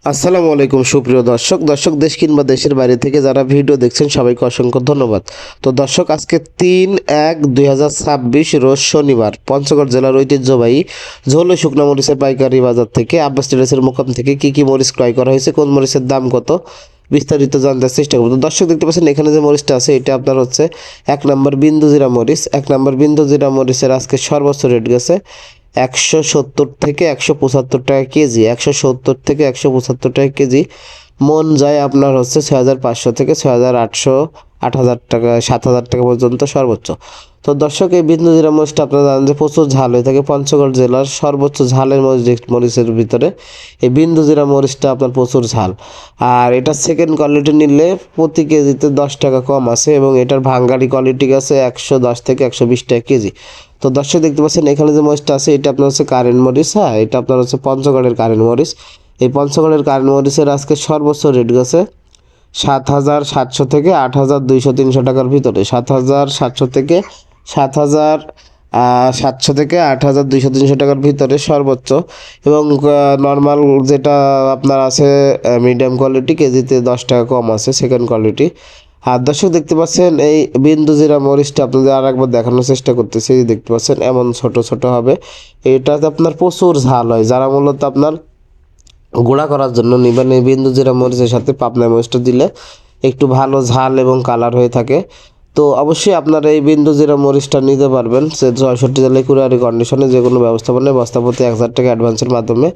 আসসালামু আলাইকুম সুপ্রিয় দর্শক দেশ কিংবা দেশের বাইরে থেকে যারা ভিডিও দেখছেন সবাইকে অসংখ্য ধন্যবাদ। তো দর্শক আজকে 3/1/2026 রোজ শনিবার পঞ্চগড় জেলার ঐতিহ্যবাহী ঝোলে শুকনা মরিচের পাইকারি বাজার থেকে আব্বাস ট্রেডার্সের মোকাম থেকে কি মরিচ ক্রয় করা হয়েছে, কোন মরিচের দাম কত, বিস্তারিত জানতে চেষ্টা করবো। তো দর্শক দেখতে পাচ্ছেন এখানে যে মরিচটা আছে এটা আপনার হচ্ছে 1 নম্বর বিন্দু জিরা মরিচ। 1 নম্বর বিন্দু জিরা মরিচের আজকে সর্বোচ্চ রেট গেছে 170 থেকে 175 টাকা কেজি। 170 থেকে 175 টাকা কেজি। মন যায় আপনার হচ্ছে 6,500 থেকে 6,800, 8,000 টাকা, 7,000 টাকা পর্যন্ত সর্বোচ্চ। তো দর্শক এই বিন্দু জিরা মরিচটা আপনারা জানেন যে প্রচুর ঝাল হয়ে থাকে। পঞ্চগড় জেলার সর্বোচ্চ ঝালের মরিচের ভিতরে এই বিন্দু জিরা মরিচটা আপনার প্রচুর ঝাল। আর এটা সেকেন্ড কোয়ালিটি নিলে প্রতি কেজিতে 10 টাকা কম আছে এবং এটার ভাঙ্গারি কোয়ালিটি আছে 110 থেকে 120 টাকা কেজি। তো দর্শক দেখতে পাচ্ছেন এখানে যে মরিচটা আছে এটা আপনার হচ্ছে কারেন্ট মরিচ। হ্যাঁ, এটা আপনার হচ্ছে পঞ্চগড়ের কারেন্ট মরিচ। এই পঞ্চগড়ের কারেন্ট মরিচের আজকে সর্বোচ্চ রেট গেছে 7,700 থেকে 8,200-300 টাকার ভিতরে। 7,700 থেকে 7,700 থেকে 8,200-300 টাকার ভিতরে সর্বোচ্চ। এবং নর্মাল যেটা আপনার আছে মিডিয়াম কোয়ালিটি কেজিতে 10 টাকা কম আছে সেকেন্ড কোয়ালিটি। আর দর্শক দেখতে পাচ্ছেন এই বিন্দু জিরা মরিচটা আপনাদের আর একবার দেখানোর চেষ্টা করতেছি। দেখতে পাচ্ছেন এমন ছোট ছোট হবে। এটাতে আপনার প্রচুর ঝাল হয়। যারা মূলত আপনার গুঁড়া করার জন্য নিবেন এই বিন্দু জিরা মরিচের সাথে পাবনা মরিচটা দিলে একটু ভালো ঝাল এবং কালার হয়ে থাকে। তো অবশ্যই আপনারা এই বিন্দু জিরা মরিচটা নিতে পারবেন সে 64 জেলায় কুরিয়ারি কন্ডিশনে যে কোনো ব্যবস্থাপনায় বস্তাপতি 1,000 টাকা অ্যাডভান্সের মাধ্যমে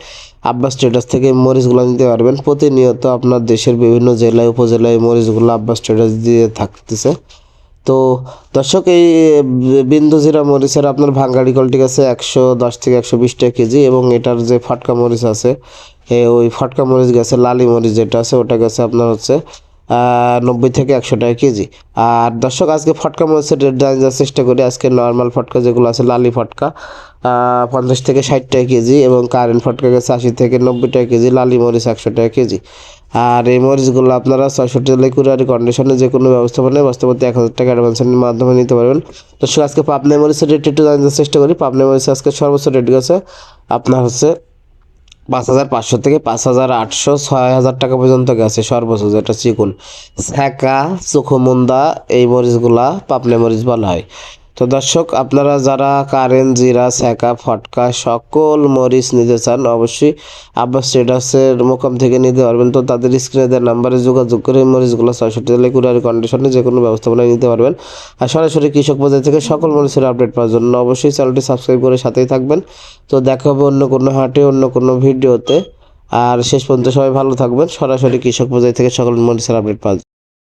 আব্বাস ট্রেডার্স থেকে এই মরিচগুলো নিতে পারবেন। প্রতিনিয়ত আপনার দেশের বিভিন্ন জেলায় উপজেলায় এই মরিচগুলো আব্বাস ট্রেডার্স দিয়ে থাকতেছে। তো দর্শক এই বিন্দু জিরা মরিচের আপনার ভাঙ্গাড়ি কোয়ালিটি আছে 110 থেকে 120 টাকা কেজি এবং এটার যে ফটকা মরিচ আছে ওই ফটকা মরিচ গেছে লালি মরিচ যেটা আছে ওটা গেছে আপনার হচ্ছে 90 থেকে 100 টাকা কেজি। আর দর্শক আজকে ফটকা মরিচের রেট জানার চেষ্টা করি। আজকে নর্মাল ফটকা যেগুলো আছে লালি ফটকা 50 থেকে 60 টাকা কেজি এবং কারেন্ট ফটকা গেছে 80 থেকে 90 টাকা কেজি। লালি মরিচ 100 টাকা কেজি। আর এই মরিচগুলো আপনারা 66 জেলায় কুরিয়ারি কন্ডিশনে যে কোনো ব্যবস্থাপনায় বস্তাপতি 1,000 টাকা অ্যাডভান্সের মাধ্যমে নিতে পারবেন। দর্শক আজকে পাবনা মরিচের রেট একটু জানার চেষ্টা করি। পাবনা মরিচ আজকে সর্বোচ্চ রেট গেছে আপনার হচ্ছে 5,500 থেকে 5,800, 6,000 টাকা পর্যন্ত গেছে সর্বোচ্চ, যেটা চিকুন ছ্যাঁকা চোখোমুন্দা এই মরিচগুলা পাবনা মরিচ বলা হয়। তো দর্শক আপনারা যারা কারেন্ট জিরা ছ্যাঁকা ফটকা সকল মরিচ নিতে চান অবশ্যই আব্বাস ট্রেডার্সের মোকাম থেকে নিতে পারবেন। তো তাদের স্ক্রিনে দেওয়া নাম্বারে যোগাযোগ করে এই মরিচগুলো 66 জেলায় কুরিয়ারি কন্ডিশনে যে কোনো ব্যবস্থাপনায় নিতে পারবেন। আর সরাসরি কৃষক বাজার থেকে সকল মরিচের আপডেট পাওয়ার জন্য অবশ্যই চ্যানেলটি সাবস্ক্রাইব করে সাথেই থাকবেন। তো দেখা হবে অন্য কোনো হাটে অন্য কোনো ভিডিওতে। আর শেষ পর্যন্ত সবাই ভালো থাকবেন। সরাসরি কৃষক বাজার থেকে সকল মরিচের আপডেট পাওয়া